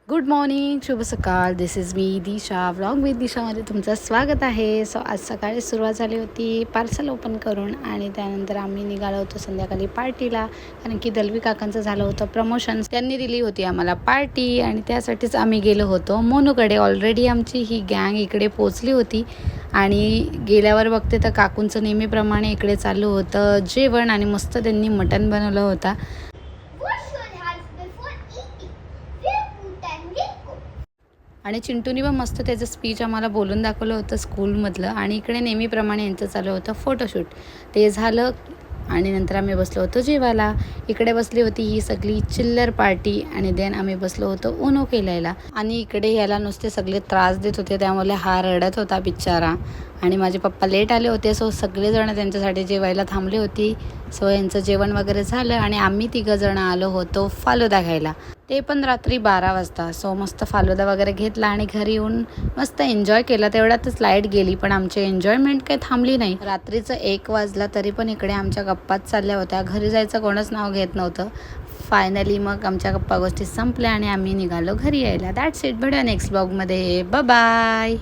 Good morning, शुभ सकाळ. This is me Disha, vlog with दिशामध्ये तुमचं स्वागत आहे. सो आज सकाळी सुरुवात झाली होती पार्सल ओपन करून आणि त्यानंतर आम्ही निघालो होतो संध्याकाळी पार्टीला, कारण की दलवी काकांचं झालं होतं प्रमोशन. त्यांनी दिली होती आम्हाला पार्टी आणि त्यासाठीच आम्ही गेलो होतो मोनूकडे. ऑलरेडी आमची ही गँग इकडे पोचली होती आणि गेल्यावर बघते तर काकूंचं नेहमीप्रमाणे इकडे चालू होतं जेवण आणि मस्त त्यांनी मटण बनवलं होतं. आणि चिंटूनी पण मस्त त्याचं स्पीच आम्हाला बोलून दाखवलं होतं स्कूलमधलं. आणि इकडे नेहमीप्रमाणे यांचं चालू होतं फोटोशूट. ते झालं आणि नंतर आम्ही बसलो होतो जेवायला. इकडे बसली होती ही सगळी चिल्लर पार्टी आणि देन आम्ही बसलो होतो उनो खेळायला. आणि इकडे याला नुसते सगळे त्रास देत होते, त्यामुळे हा रडत होता बिचारा. आणि माझे पप्पा लेट आले होते, सो सगळेजण त्यांच्यासाठी जेवायला थांबले होती. सो यांचं जेवण वगैरे झालं आणि आम्ही तिघंजणं आलो होतो फालुदा खायला, ते पण रात्री 12 वाजता. सो मस्त फालुदा वगैरे घेतला आणि घरी येऊन मस्त एन्जॉय केला. तेवढ्यातच लाईट गेली, पण आमची एन्जॉयमेंट काही थांबली नाही. रात्रीचं 1 वाजला तरी पण इकडे आमच्या गप्पाच चालल्या होत्या. घरी जायचं कोणच नाव घेत नव्हतं. फायनली मग आमच्या गप्पा गोष्टी संपल्या आणि आम्ही निघालो घरी यायला. That's it. भेटूया नेक्स्ट ब्लॉगमध्ये. बाय.